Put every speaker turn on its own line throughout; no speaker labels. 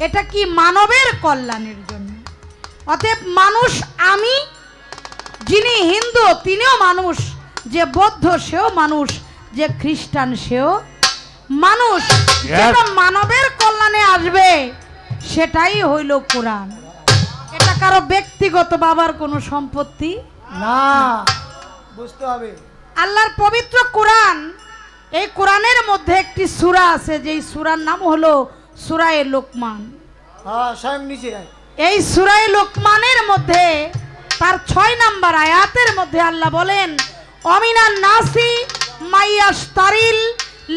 এটা কি মানবের কল্যাণের জন্য। অতএব মানুষ আমি, যিনি হিন্দু তিনিও মানুষ, যে বৌদ্ধ সেও মানুষ, যে খ্রিস্টান সেও মানুষ। যেটা মানবের কল্যাণে আসবে সেটাই হইল কোরআন। এটা কারো ব্যক্তিগত বাবার কোনো সম্পত্তি
না, বুঝতে হবে।
আল্লাহর পবিত্র কোরআন, এই কোরআনের মধ্যে একটি সূরা আছে, যেই সূরার নাম হলো সূরায়ে লোকমান।
হ্যাঁ, স্বয়ং নিচে
এই সূরায়ে লোকমানের মধ্যে তার 6 নম্বর আয়াতের মধ্যে আল্লাহ বলেন, অমিনান নাসি মাইয়াশতারিল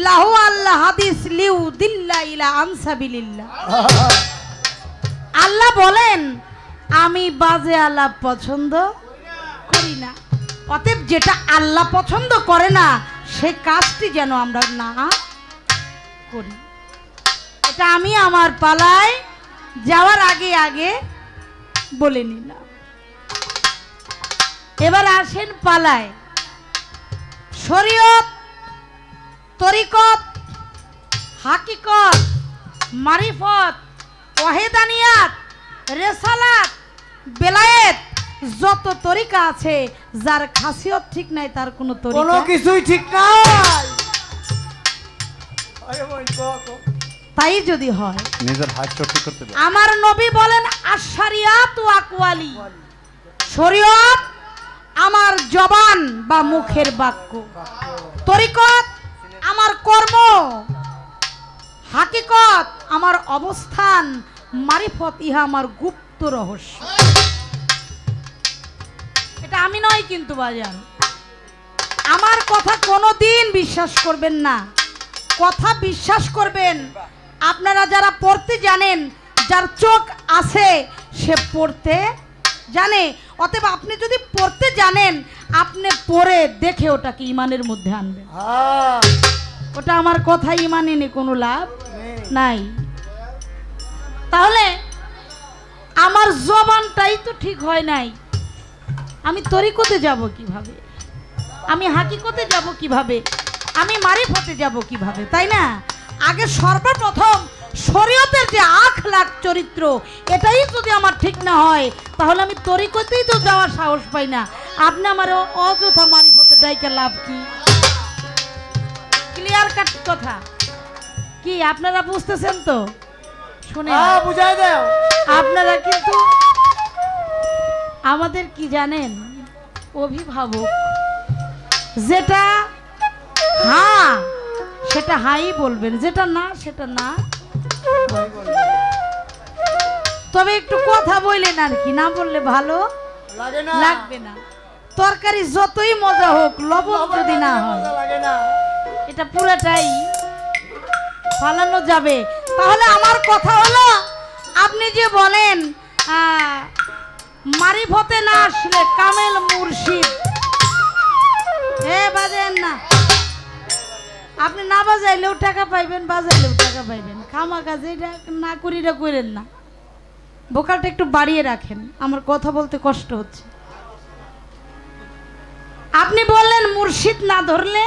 লাহু আল্লাহ হাদিস লিউ দিল্লা ইলা আনসাবিলিল্লাহ। আল্লাহ বলেন, আমি বাজে আলাপ পছন্দ করি না। অতএব যেটা আল্লাহ পছন্দ করে না সেই কাজটি যেন আমরা না করি। এটা আমি আমার পালায় যাওয়ার আগে আগে বলে নিলাম। এবার আসেন পালায়। শরীয়ত, তরিকত, হাকিকত, মারিফত, ওয়াহিদানিয়াত, রেসালাত, বেলায়েত, যত তরিকা আছে, যার খাসিয়ত ঠিক নাই তার কোনো তরিকা
কোনো কিছুই ঠিক নাই।
তাই যদি হয়,
নিজের হাত ঠিক করতে পারে।
আমার নবী বলেন, আশারিয়াত ওয়া আকওয়ালি, শরীয়ত আমার জবান বা মুখের বাক্য, তরিকত আমার কর্ম, হাকিকত আমার অবস্থান, মারিফত ইহা আমার গুপ্ত রহস্য। এটা আমি নয় কিন্তু বাজান, আমার কথা কোনোদিন বিশ্বাস করবেন না। কথা বিশ্বাস করবেন আপনারা যারা পড়তে জানেন, যার চোখ আছে সে পড়তে জানে। অতএব আপনি যদি পড়তে জানেন, আপনি পড়ে দেখে ওটাকে ইমানের মধ্যে আনবেন। ওটা আমার কথা ইমানে নেই, কোনো লাভ নাই। তাহলে আমার জবানটাই তো ঠিক হয় নাই, আমি তরিকতে যাব কিভাবে, আমি হাকিকতে যাব কিভাবে, আমি মারিফতে যাব কিভাবে, তাই না? আগে সর্বপ্রথম শরীয়তের যে আখলাক চরিত্র, এটাই যদি আমার ঠিক না হয়, তাহলে আমি তরিকতেই তো যাওয়ার সাহস পাই না। আপনি আমার অযথা মারিফতে ডাইকা লাভ কি? ক্লিয়ার কাট কথা কি আপনারা বুঝতেছেন তো? শুনে
বুঝাই দাও।
আপনারা কিন্তু আমাদের কি জানেন, অভিভাবক। যেটা হ্যাঁ সেটা হাই বলবেন, যেটা না সেটা না। তবে একটু কথা বললেন আর কি, না বললে ভালো লাগবে না। তরকারি যতই মজা হোক, লবণ যদি না হয়, এটা পুরাটাই ফালানো যাবে। তাহলে আমার কথা হলো, আপনি যে বলেন মারিফতে না আসলে কামেল মুর্শিদ, বাজেন না। আপনি না বাজাইলেও টাকা পাইবেন, বাজাইলেও টাকা পাইবেন। খামা কাজে না করিটা করেন না, ভোকালটা একটু বাড়িয়ে রাখেন, আমার কথা বলতে কষ্ট হচ্ছে। আপনি বললেন মুর্শিদ না ধরলে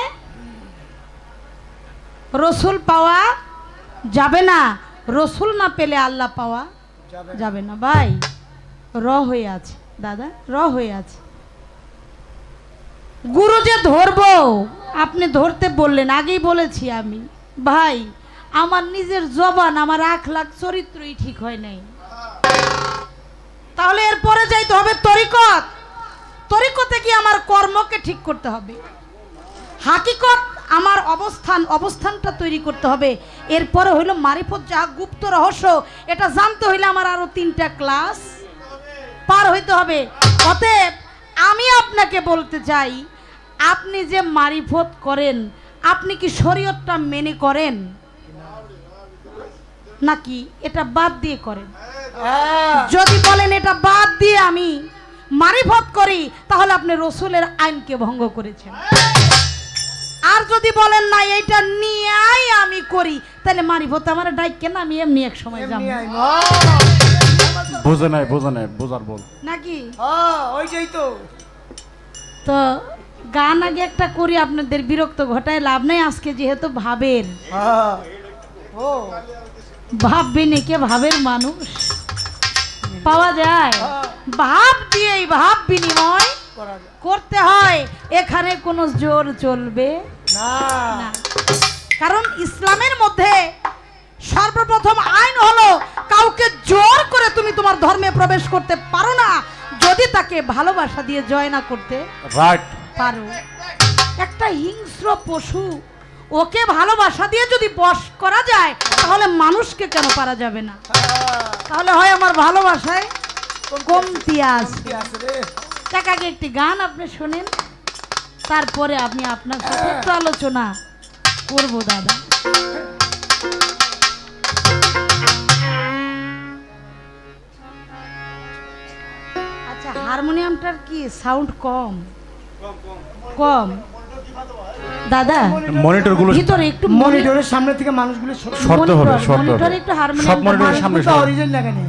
রসুল পাওয়া যাবে না, রসুল না পেলে আল্লাহ পাওয়া যাবে না। ভাই র হয়ে আছে, দাদা র হয়ে আছে। গুরু যে ধরবো, আপনি ধরতে বললেন, আগেই বলেছি আমি। ভাই আমার নিজের জবান, আমার আখলাক চরিত্রই ঠিক হয় নাই। তাহলে এরপরে যাইতে হবে তরিকত। তরিকতে কি আমার কর্মকে ঠিক করতে হবে, হাকিকত আমার অবস্থানটা তৈরি করতে হবে। এরপরে হইল মারিফত, যা গুপ্ত রহস্য, এটা জানতে হইলে আমার আরো 3টা ক্লাস পার হইতে হবে। অতএব আমি আপনাকে বলতে চাই, আপনি যে মারিফত করেন, আপনি কি শরীয়তটা মেনে করেন নাকি এটা বাদ দিয়ে করেন? যদি বলেন এটা বাদ দিয়ে আমি মারিফত করি, তাহলে আপনি রসুলের আইনকে ভঙ্গ করেছেন। আর যদি বলেন না এইটা নিয়েই আমি করি, তাহলে মারিফত আমার ডাইকে না, আমি এমনি এক সময় যাব।
বোঝে নাই বোঝার বল
নাকি?
ওইটাই তো।
তো গান আগে একটা করি, আপনাদের বিরক্ত ঘটায় লাভ নেই। আজকে যেহেতু ভাবেন, ভাববিনি কে ভাবের মানুষ পাওয়া যায়? ভাব দিয়েই ভাব বিনিময়
করা যায়
করতে হয়। এখানে কোনো জোর চলবে
না।
না। কারণ ইসলামের মধ্যে সর্বপ্রথম আইন হলো কাউকে জোর করে তুমি তোমার ধর্মে প্রবেশ করতে পারো না, যদি তাকে ভালোবাসা দিয়ে জয় না করতে
রাইট।
পারো। একটা হিংস্র পশু, ওকে ভালোবাসা দিয়ে যদি বশ করা যায়, তাহলে মানুষকে কেন পারা যাবে না? তাহলে হয় আমার ভালোবাসায় কমতি আছে।
কি আছে রে?
কাকাকে একটি গান আপনি শোনেন, তারপরে আমি আপনার সাথে একটু আলোচনা করবো দাদা। আচ্ছা, হারমোনিয়ামটার কি সাউন্ড কম কম দাদা?
মনিটর গুলো
ভিতরে একটু
মনিটরের সামনে থেকে মানুষগুলো
সরতে হবে, সরতে হবে।
মনিটরে একটু
সব
হারমোনিয়াম
মনিটরের সামনে সর।
অরিজিনাল লাগে না।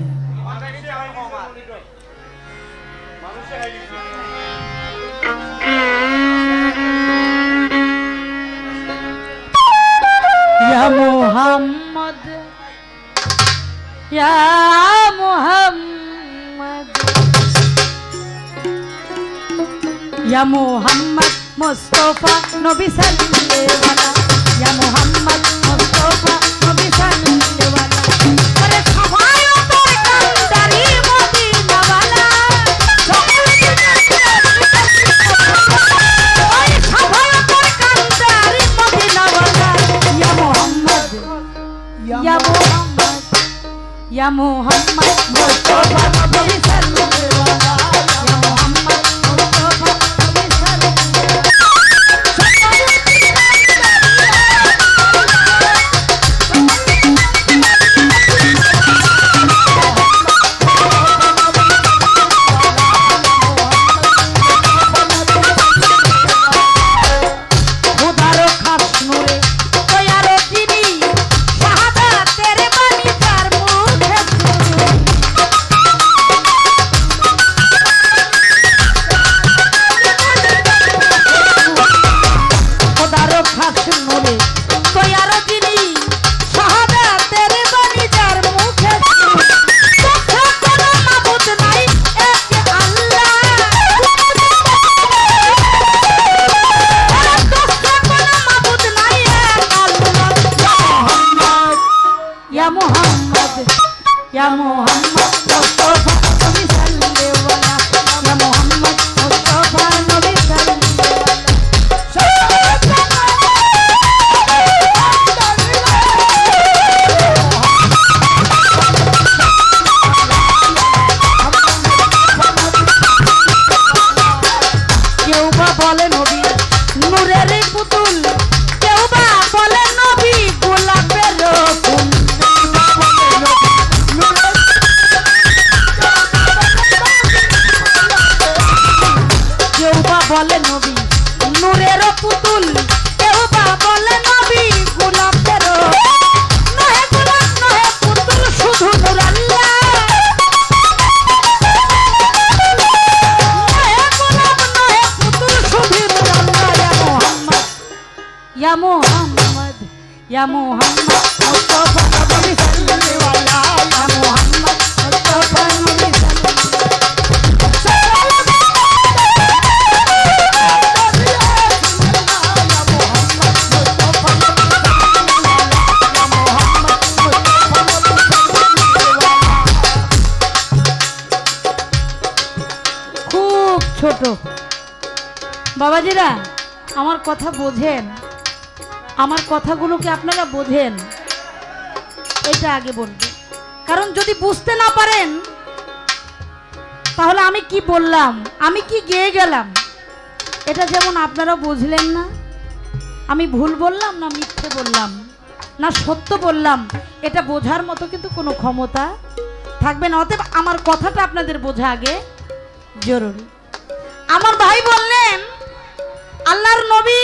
ইয়া মুহাম্মদ, ইয়া মুহাম্মদ, ইয়া মুহাম্মদ মুস্তাফা নবী সাল্লাল্লাহু আলাইহি, ইয়া মুহাম্মদ মুস্তাফা নবী সাল্লাল্লাহু আলাইহি। আরে সবাইও তোর কান্দারি মদিনা ওয়ালা, ওই সবাইও তোর কান্দারি মদিনা ওয়ালা। ইয়া মুহাম্মদ, ইয়া মুহাম্মদ, ইয়া মুহাম্মদ মুস্তাফা নবী সাল্লাল্লাহু আলাইহি, ইয়া মুহাম্মদ মুস্তাফা নবী খোদারো খাস নূরে তৈয়ারো যিনি, শাহাদাত তেরে বাণী যার মুখে শুনি। খোদারো খাস নূরে তৈয়ারো যিনি, শাহাদাত তেরে বাণী যার মুখে শুনি। কোথা কোনো মাবুদ নাই, এক আল্লাহ। ইয়া মুহাম্মদ, ইয়া মুহাম্মদ মুস্তাফা নবী সাল্লাল্লাহু আলাইহি, ইয়া মুহাম্মদ মুস্তাফা নবী সাল্লাল্লাহু আলাইহি। কেউ বা বলে নবী নূরের পুতুল, কেউ বা বলে নবী গোলাপের ফুল। কেউ বা বলে নবী নূরের পুতুল, কেউ বা বলে নবী গোলাপের। নহে গোলাপ নহে পুতুল, শুধু নূর আল্লাহ। নহে গোলাপ নহে পুতুল, শুধু নূর আল্লাহ। ইয়া মুহাম্মদ, ইয়া মুহাম্মদ মুস্তাফা নবী সাল্লাল্লাহু আলাইহি, ইয়া মুহাম্মদ মুস্তাফা নবী খুব ছোট। বাবাজিরা, আমার কথা বোঝেন? আমার কথাগুলোকে আপনারা বোঝেন? এটা আগে বলবো, কারণ যদি বুঝতে না পারেন তাহলে আমি কি বললাম, আমি কি গেয়ে গেলাম, এটা যেমন আপনারা বুঝলেন না। আমি ভুল বললাম না মিথ্যে বললাম না সত্য বললাম, এটা বোঝার মতো কিন্তু কোনো ক্ষমতা থাকবে না। অতএব আমার কথাটা আপনাদের বোঝা আগে জরুরি। আমার ভাই বললেন আল্লাহর নবী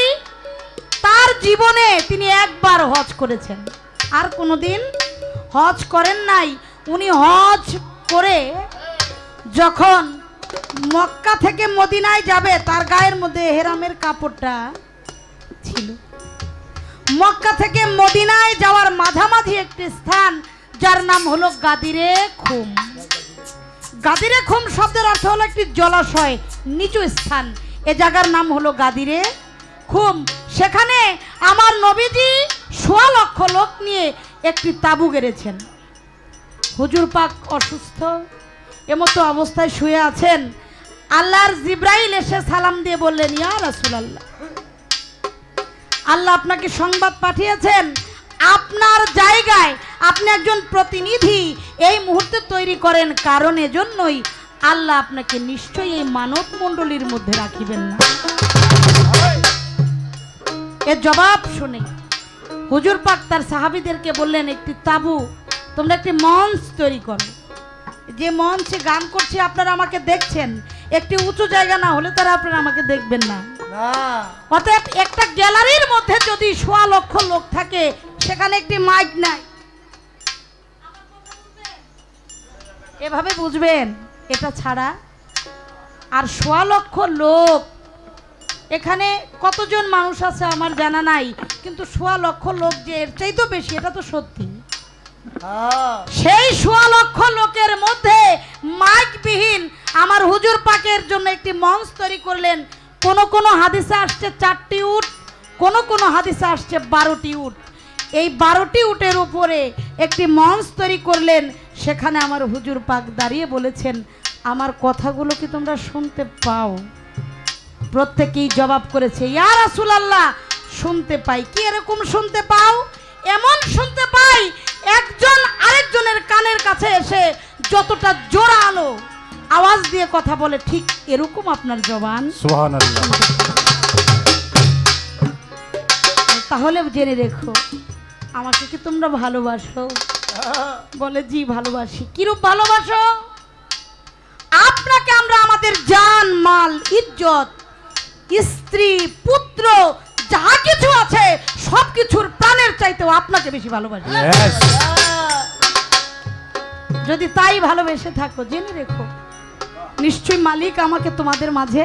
তার জীবনে তিনি একবার হজ করেছেন, আর কোনোদিন হজ করেন নাই। উনি হজ করে যখন মক্কা থেকে মদিনায় যাবে, তার গায়ের মধ্যে হেরামের কাপড়টা ছিল। মক্কা থেকে মদিনায় যাওয়ার মাঝামাঝি একটি স্থান, যার নাম হলো গাদিরে খুম। গাদিরে খুম শব্দের অর্থ হলো একটি জলাশয়, নিচু স্থান। এ জায়গার নাম হলো গাদিরে খুম। সেখানে আমার নবীজি ১৬ লক্ষ লোক নিয়ে একটি তাঁবু গেড়েছেন। হুজুর পাক অসুস্থ, এমতো অবস্থায় শুয়ে আছেন। আল্লাহর জিব্রাইল এসে সালাম দিয়ে বললেন, ইয়া রাসূলুল্লাহ, আল্লাহ আপনাকে সংবাদ পাঠিয়েছেন, আপনার জায়গায় আপনি একজন প্রতিনিধি এই মুহূর্তে তৈরি করেন, কারণ এজন্যই আল্লাহ আপনাকে নিশ্চয়ই এই মানব মণ্ডলীর মধ্যে রাখিবেন না। এর জবাব শুনে হুজুর পাক তার সাহাবীদেরকে বললেন, একটি তাঁবু, তোমরা একটি মঞ্চ তৈরি করো। যে মঞ্চে গান করছি আপনারা আমাকে দেখছেন, একটি উঁচু জায়গা না হলে তারা আপনারা আমাকে দেখবেন না। অতএব একটা গ্যালারির মধ্যে যদি ১৬ লক্ষ লোক থাকে, সেখানে একটি মাইক নাই, এভাবে বুঝবেন এটা ছাড়া। আর ১৬ লক্ষ লোক, এখানে কতজন মানুষ আছে আমার জানা নাই, কিন্তু ১৬ লক্ষ লোক যে এর চাইতেও বেশি, এটা তো সত্যি। সেই ১৬ লক্ষ লোকের মধ্যে মাইকবিহীন আমার হুজুর পাকের জন্য একটি মঞ্চ তৈরি করলেন। কোন কোন হাদিসে আসছে ৪টি উট, কোন কোন হাদিসে আসছে ১২টি উট। এই ১২টি উটের উপরে একটি মঞ্চ তৈরি করলেন। সেখানে আমার হুজুর পাক দাঁড়িয়ে বলেছেন, আমার কথাগুলো কি তোমরা শুনতে পাও? প্রত্যেকেই জবাব করেছে, ইয়া রাসূলুল্লাহ, শুনতে পাই। কি এরকম শুনতে পাও? এমন শুনতে পাই, একজন আরেকজনের কানের কাছে এসে যতটা জোরালো আওয়াজ দিয়ে কথা বলে, ঠিক এরকম আপনার জবান।
সুবহানাল্লাহ।
তাহলে জেনে রেখো, আমাকে কি তোমরা ভালোবাসো? বলে, জি ভালোবাসি। কিরূপ ভালোবাসো? আপনাকে আমরা আমাদের জান, মাল, ইজ্জত, স্ত্রী, পুত্র, যা কিছু আছে সবকিছুর প্রাণের চাইতেও আপনাকে বেশি ভালোবাসি।
Yes.
যদি তাই ভালোবেসে থাকো, জেনে রেখো নিশ্চয়ই মালিক আমাকে তোমাদের মাঝে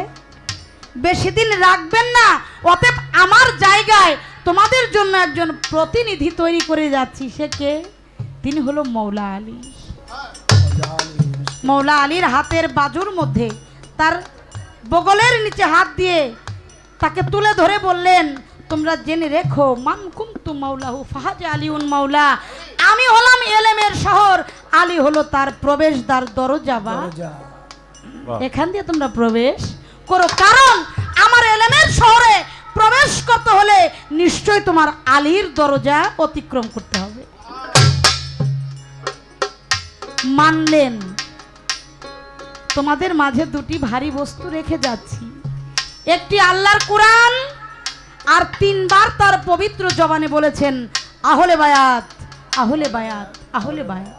বেশি দিন রাখবেন না। অতএব আমার জায়গায় তোমাদের জন্য একজন প্রতিনিধি তৈরি করে যাচ্ছি। সে কে? তিনি হলো মৌলা আলী। মৌলা আলীর হাতের বাজুর মধ্যে তার বগলের নিচে হাত দিয়ে তাকে তুলে ধরে বললেন, তোমরা জেনে রেখো, মান কুনতু মাওলাহু ফাহাজা আলিউন মাওলা, আমি হলাম এলেমের শহর, আলী হলো তার প্রবেশদ্বার, দরজা। বা এখান দিয়ে তোমরা প্রবেশ করো, কারণ আমার এলেমের শহরে প্রবেশ করতে হলে নিশ্চয় তোমার আলীর দরজা অতিক্রম করতে হবে। মানলেন। তোমাদের মাঝে দুটি ভারী বস্তু রেখে যাচ্ছি, একটি আল্লাহর কুরআন, আর ৩ বার তার পবিত্র জবানে বলেছেন, আহলে বায়াত, আহলে বায়াত, আহলে বায়াত।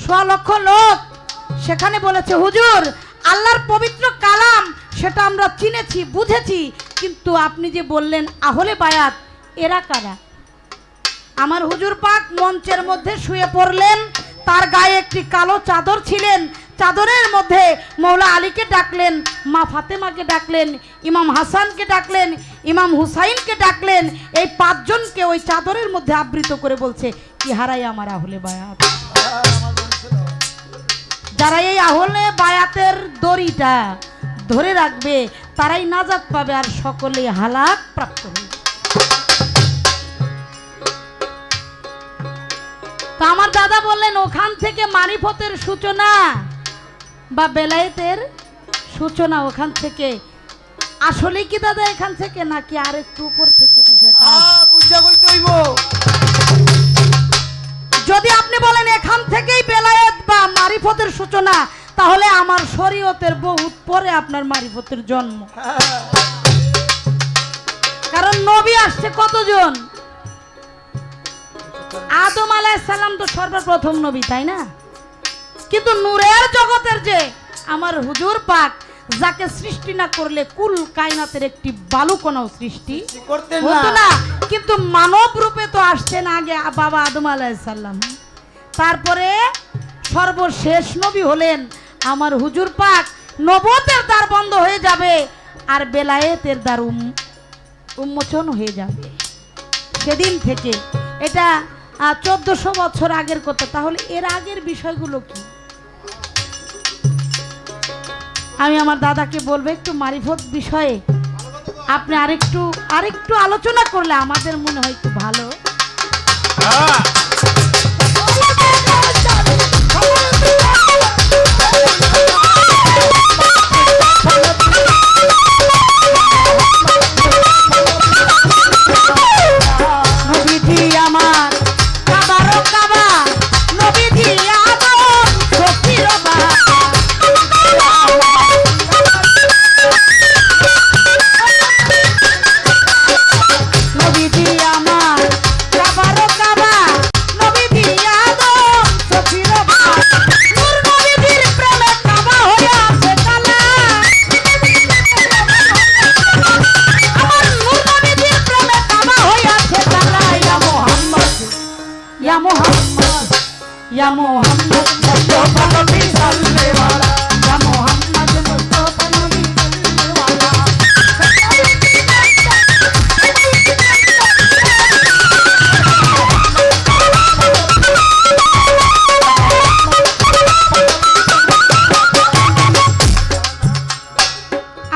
১৬ লক্ষ লোক সেখানে বলেছে, হুজুর আল্লাহর পবিত্র কালাম সেটা আমরা চিনেছি, বুঝেছি, কিন্তু আপনি যে বললেন আহলে বায়াত, এরা কারা? আমার হুজুর পাক মঞ্চের মধ্যে শুয়ে পড়লেন। তার গায়ে একটি কালো চাদর ছিলেন। চাদরের মধ্যে মৌলা আলীকে ডাকলেন, মা ফাতেমাকে ডাকলেন, ইমাম হাসানকে ডাকলেন, ইমাম হুসাইনকে ডাকলেন। এই ৫ জনকে ওই চাদরের মধ্যে আবৃত করে বলছে, ইহারাই আমার আহলে বায়াত। যারা এই আহলে বায়াতের দড়িটা ধরে রাখবে তারাই নাজাত পাবে, আর সকলে হালাক প্রাপ্ত হবে। তা আমার দাদা বললেন, ওখান থেকে মারিফতের সূচনা বা বেলায়েতের সূচনা ওখান থেকে। আসলে কি দাদা এখান থেকে, নাকি আর একটু উপর থেকে বিষয়টা? যদি আপনি বলেন এখান থেকেই বেলায়েত বা মারিফতের সূচনা, তাহলে আমার শরীয়তের বহুত পরে আপনার মারিফতের জন্ম। কারণ নবী আসছে কতজন? আদম আলাইহিস সালাম তো সর্বপ্রথম নবী, তাই না? কিন্তু নূরের জগতের যে আমার হুজুর পাক, যাকে সৃষ্টি না করলে কুল কায়নাতের একটি বালুকণাও সৃষ্টি হতো না, কিন্তু মানব রূপে তো আসছেন আগে বাবা আদম আলাইহিস সালাম। তারপরে সর্বশেষ নবী হলেন আমার হুজুর পাক। নবুয়তের দ্বার বন্ধ হয়ে যাবে, আর বেলায়েতের দ্বার উন্মোচন হয়ে যাবে। সেদিন থেকে এটা 1400 বছর আগের কথা, তাহলে এর আগের বিষয়গুলো কি? আমি আমার দাদাকে বলবো একটু মারিফত বিষয়ে আপনি আরেকটু আলোচনা করলে আমাদের মনে হয় একটু ভালো। নবীজি আমার কাবারও কাবা, নবীজি আদম সফির বাবা। নবীজি আমার কাবারও কাবা, নবীজি আদম সফির বাবা। নূর নবীজির প্রেমে কাবা হয়ে আছে কালা। আমার নূর নবীজির প্রেমে কাবা হয়ে আছে কালা। ইয়া মুহাম্মদ, ইয়া মুহাম্মদ, ইয়া মুহাম্মদ মুস্তাফা নবী সাল্লাল্লাহু আলাইহি। ইয়া মুহাম্মদ মুস্তাফা নবী সাল্লাল্লাহু আলাইহি।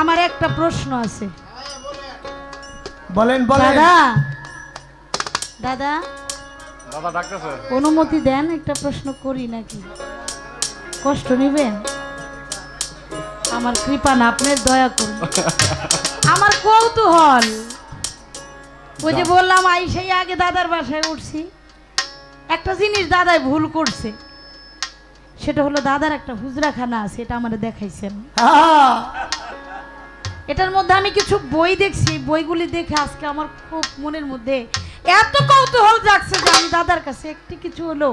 আমার একটা প্রশ্ন আছে
বলেন বলেন।
দাদা, দাদা
দাদা ডাকতেছে।
অনুমতি দেন, একটা প্রশ্ন করি নাকি? কষ্ট নিবেন? আমার কৃপা না, আপনার দয়া করুন। আমার কৌতূহল, ওই যে বললাম আইসাই আগে দাদার বাসায় উঠছি, একটা জিনিস দাদায় ভুল করছে, সেটা হলো দাদার একটা হুজরাখানা আছে, এটা আমারে দেখাইছেন।
হ্যাঁ,
এটার মধ্যে আমি কিছু বই দেখছি, বইগুলি দেখে আজকে আমার খুব মনের মধ্যে এত কৌতূহল জাগছে যে আমি দাদার কাছে একটি কিছু হলো,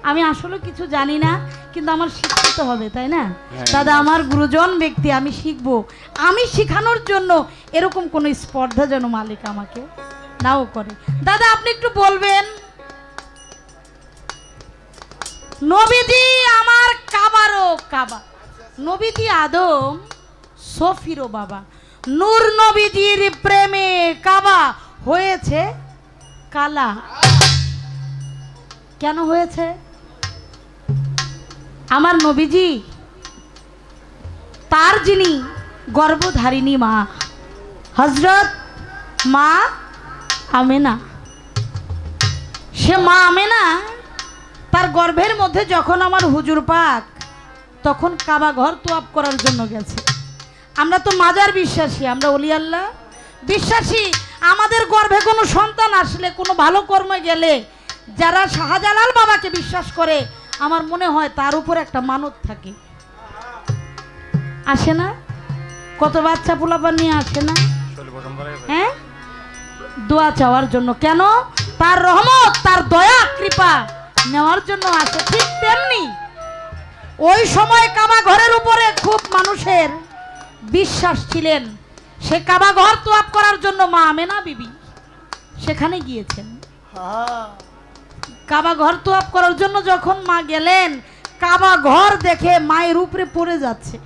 আমি আসলে কিছু জানি না, কিন্তু আমার শিখতে তো হবে, তাই না? দাদা আমার গুরুজন ব্যক্তি, আমি শিখবো। আমি শিখানোর জন্য এরকম কোনো স্পর্ধা যেন মালিক আমাকে নাও করে। দাদা আপনি একটু বলবেন, নবীজি আমার কাবারও কাবা, নবীজি আদম সফিরও বাবা। নূর নবীজির প্রেমে কাবা হয়েছে কালা। কেন হয়েছে? আমার নবীজি তার যিনি গর্ভধারিণী মা হযরত মা আমেনা, সে মা আমেনা তার গর্ভের মধ্যে যখন আমার হুজুর পাক তখন কাবা ঘর তোয়াব করার জন্য গেছে। আমরা তো মাজার বিশ্বাসী, আমরা ওলি আল্লাহ বিশ্বাসী। আমাদের গর্ভে কোনো সন্তান আসলে, কোনো ভালো কর্মে গেলে, যারা শাহজালাল বাবাকে বিশ্বাস করে, আমার মনে হয় তার উপর একটা মানত থাকে। আসে না? কত বাচ্চা পোলাপান নিয়ে আসে না? হ্যাঁ, দোয়া চাওয়ার জন্য। কেন? তার রহমত, তার দয়া কৃপা নেওয়ার জন্য আসে। ঠিক তেমনি ওই সময় কাবা ঘরের উপরে খুব মানুষের বিশ্বাস ছিলেন। সে কাবা ঘর তোয়াব করার জন্য মা আমেনা বিবি সেখানে গিয়েছেন। কাবা ঘর তোয়াব করার জন্য যখন মা গেলেন, কাবা ঘর দেখে মায়ের উপরে পড়ে যাচ্ছে।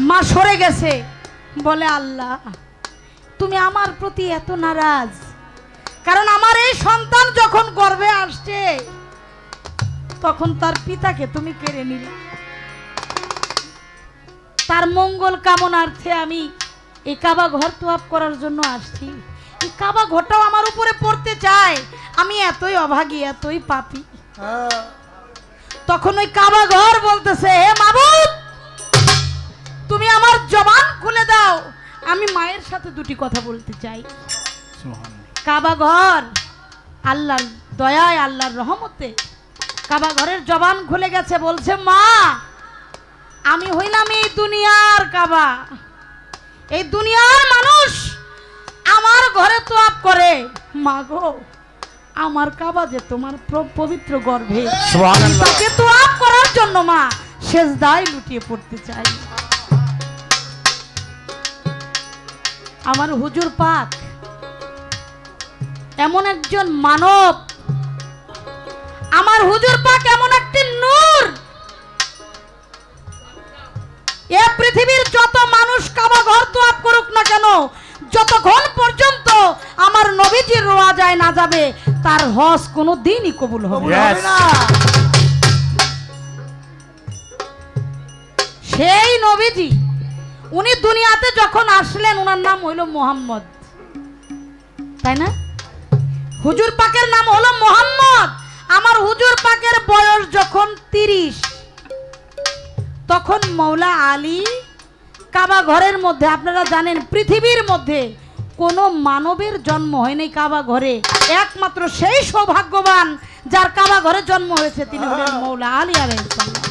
মা সরে গেছে, বলে আল্লাহ তুমি আমার প্রতি এত নারাজ, কারণ আমার এই সন্তান যখন গর্ভে আসছে তখন তার পিতাকে তুমি কেড়ে নিলে। তার মঙ্গল কামনার্থে আমি এই কাবা ঘর তোয়াব করার জন্য আসছি। এই কাবা ঘরটাও আমার উপরে পড়তে চায়, আমি এতই অভাগী, এতই পাপী। তখন ওই কাবা ঘর বলতেছে, হে মাবুদ তুমি আমার জবান খুলে দাও, আমি মায়ের সাথে দুটি কথা বলতে চাই। কাবা ঘর আল্লাহর দয়ায়, আল্লাহর রহমতে কাবা ঘরের জবান খুলে গেছে, বলছে মা আমি হইলাম এই দুনিয়ার কাবা, এই দুনিয়ার মানুষ আমার ঘরে তোয়াব করে, মা গো আমার কাবা যে তোমার পবিত্র গর্ভে, তাকে তোয়াব করার জন্য মা সেজদায় লুটিয়ে পড়তে চাই। আমার হুজুর পাক এমন একজন মানব, আমার হুজুর পাক এমন একটি নূর, এ পৃথিবীর যত মানুষ কাবা ঘর তোয়াব করুক না কেন, যতক্ষণ পর্যন্ত আমার নবীজির রোয়া যায় না যাবে তার হজ কোনো দিনই কবুল হবে না।
Yes.
সেই নবীজি উনি দুনিয়াতে যখন আসলেন ওনার নাম হইল মোহাম্মদ, তাই না? হুজুর পাকের নাম হলো মোহাম্মদ। আমার হুজুর পাকের বয়স যখন 30, তখন মৌলা আলী কাবা ঘরের মধ্যে, আপনারা জানেন পৃথিবীর মধ্যে কোনো মানবের জন্ম হয়নি কাবা ঘরে, একমাত্র সেই সৌভাগ্যবান যার কাবা ঘরে জন্ম হয়েছে তিনি হলেন মৌলা আলী আলাইহিস সালাম।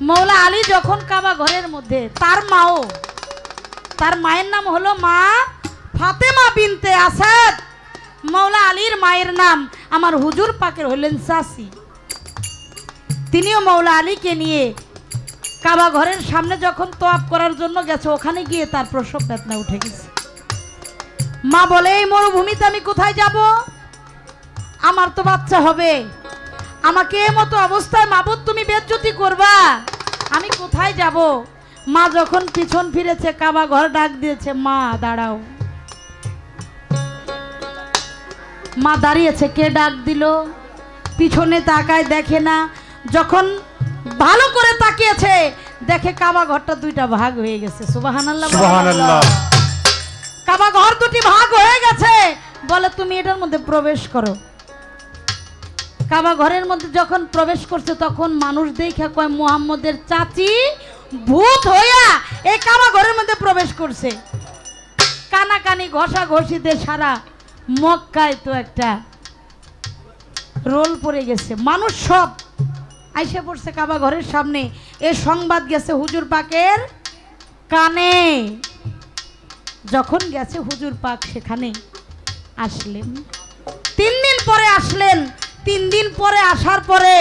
মৌলা আলী যখন কাবা ঘরের মধ্যে, তার মায়ের নাম হলো মা ফাতেমা বিনতে আসাদ। মৌলা আলীর মায়ের নাম আমার হুজুর পাকের হলেন চাচি। তিনিও মৌলা আলীকে নিয়ে কাবা ঘরের সামনে যখন তোয়াফ করার জন্য গেছে, ওখানে গিয়ে তার প্রসব বেদনা উঠে গেছে। মা বলে, এই মরুভূমিতে আমি কোথায় যাব? আমার তো বাচ্চা হবে, আমাকে এ মতো অবস্থায় মাবুদ তুমি বেজ্জতি করবা, আমি কোথায় যাব? মা যখন পিছন ফিরেছে, কাবা ঘর ডাক দিয়েছে, মা দাঁড়াও। মা দাঁড়িয়েছে, কে ডাক দিল? পিছনে তাকায়, দেখে না। যখন ভালো করে তাকিয়েছে, দেখে কাবা ঘরটা দুইটা ভাগ হয়ে গেছে। সুবহানাল্লাহ,
সুবহানাল্লাহ।
কাবা ঘর দুটি ভাগ হয়ে গেছে। বলে, তুমি এটার মধ্যে প্রবেশ করো। কাবা ঘরের মধ্যে যখন প্রবেশ করছে, তখন মানুষ দেখে কয়, মুহাম্মদের চাচি ভূত হইয়া এই কাবা ঘরের মধ্যে প্রবেশ করছে। কানাকানি ঘষা ঘষিতে সারা মক্কায় তো একটা রোল পড়ে গেছে। মানুষ সব আইসা পড়ছে কাবা ঘরের সামনে। এ সংবাদ গেছে হুজুর পাকের কানে। যখন গেছে হুজুর পাক সেখানে আসলেন। 3 দিন পরে আসলেন। 3 দিন পরে আসার পরে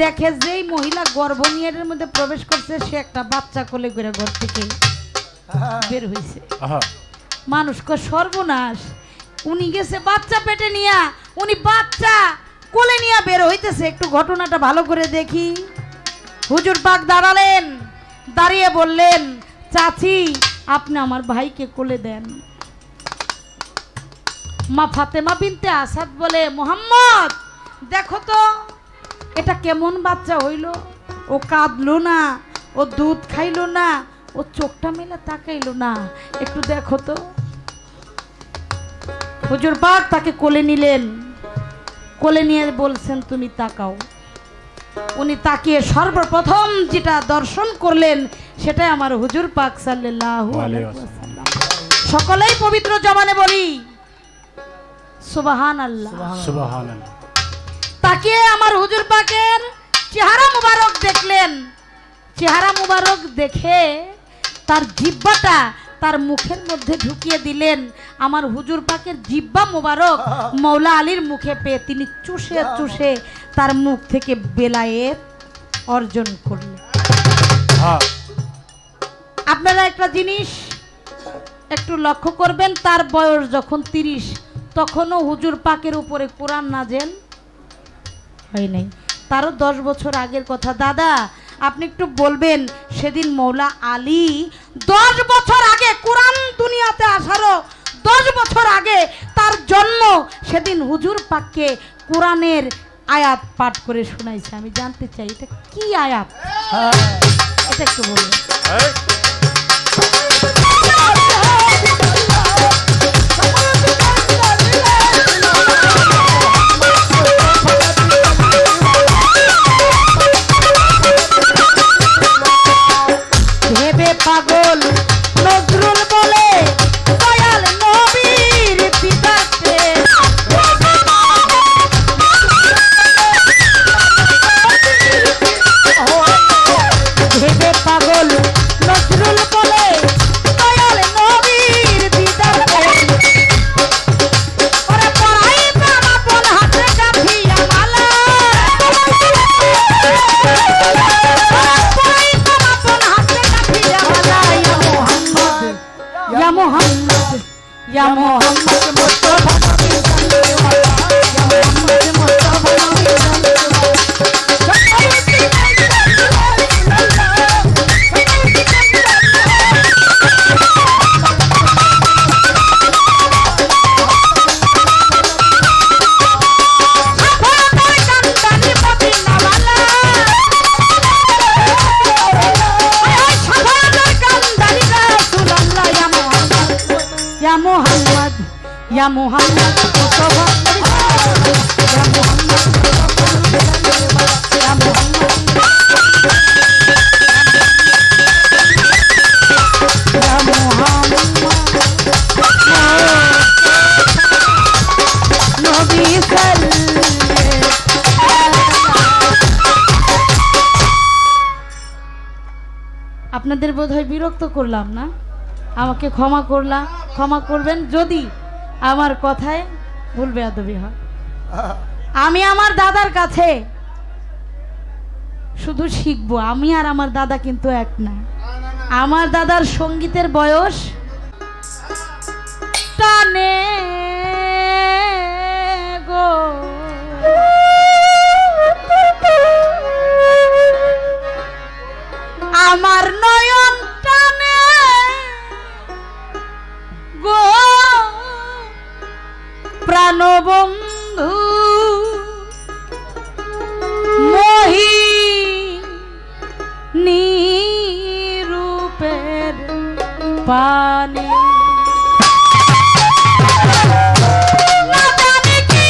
দেখে যেই মহিলা গর্ভনিয়ারের মধ্যে প্রবেশ করছে, সে একটা বাচ্চা কোলে করে ঘর থেকে বের হয়েছে।
আহা,
মানুষ কয়, সর্বনাশ, উনি গেছে বাচ্চা পেটে নিয়া, উনি বাচ্চা কোলে নিয়ে বের হইতেছে, একটু ঘটনাটা ভালো করে দেখি। হুজুর পাক দাঁড়ালেন, দাঁড়িয়ে বললেন, চাচি আপনি আমার ভাইকে কোলে দেন। মা ফাতেমা বিনতে আসাদ বলে, মোহাম্মদ দেখো তো এটা কেমন বাচ্চা হইল, ও কাঁদলো না, ও দুধ খাইলো না, ও চোখটা মেলে তাকাইলো না, একটু দেখো তো। হুজুর পাক তাকে কোলে নিলেন। কোলে নিয়ে বলছেন, তুমি তাকাও। উনি তাকিয়ে সর্বপ্রথম যেটা দর্শন করলেন, সেটাই আমার হুজুর পাক সাল্লাল্লাহু আলাইহি ওয়াসাল্লাম। সকলেই পবিত্র জবানে বলি সুবহানাল্লাহ।
সুবহানাল্লাহ।
তাকিয়ে আমার হুজুর পাকের চেহারা মুবারক দেখলেন। চেহারা মুবারক দেখে তার জিহ্বাটা তার মুখের মধ্যে ঢুকিয়ে দিলেন। আমার হুজুর পাকের জিহ্বা মুবারক মৌলা আলীর মুখে পেয়ে তিনি চুষে চুষে তার মুখ থেকে বেলায়েত অর্জন করলেন।
হ্যাঁ,
আপনারা একটা জিনিস একটু লক্ষ্য করবেন, তার বয়স যখন 30, তখনও হুজুর পাকের উপরে কোরআন নাজেল হয় নাই। তারও 10 বছর আগের কথা। দাদা আপনি একটু বলবেন, সেদিন মৌলা আলী 10 বছর আগে, কোরআন দুনিয়াতে আসারও 10 বছর আগে তার জন্ম, সেদিন হুজুর পাককে কোরআনের আয়াত পাঠ করে শোনাইছে। আমি জানতে চাই এটা কি আয়াত, এটা একটু বলুন।
এই,
ভেবে পাগল নজরুল বলে, দয়াল নবীর পিতাকে। ভেবে পাগল নজরুল মোহাম্মদ মুস্তাফা ইয়া মোহাম্মদ ইয়া মোহাম্মদ ইয়া মোহাম্মদ নবী আপনাদের বোধহয় বিরক্ত করলাম না, আমাকে ক্ষমা করবেন যদি আমার কথায় ভুল বেয়াদবি হয়। আমি আমার দাদার কাছে শুধু শিখবো, আমি আর আমার দাদা কিন্তু এক না। আমার দাদার সঙ্গীতের বয়স টানে গো, আমার নয়ন টানে গো প্রাণবন্ধু মোহিনী রূপের পানে। না জানি কি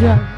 জয়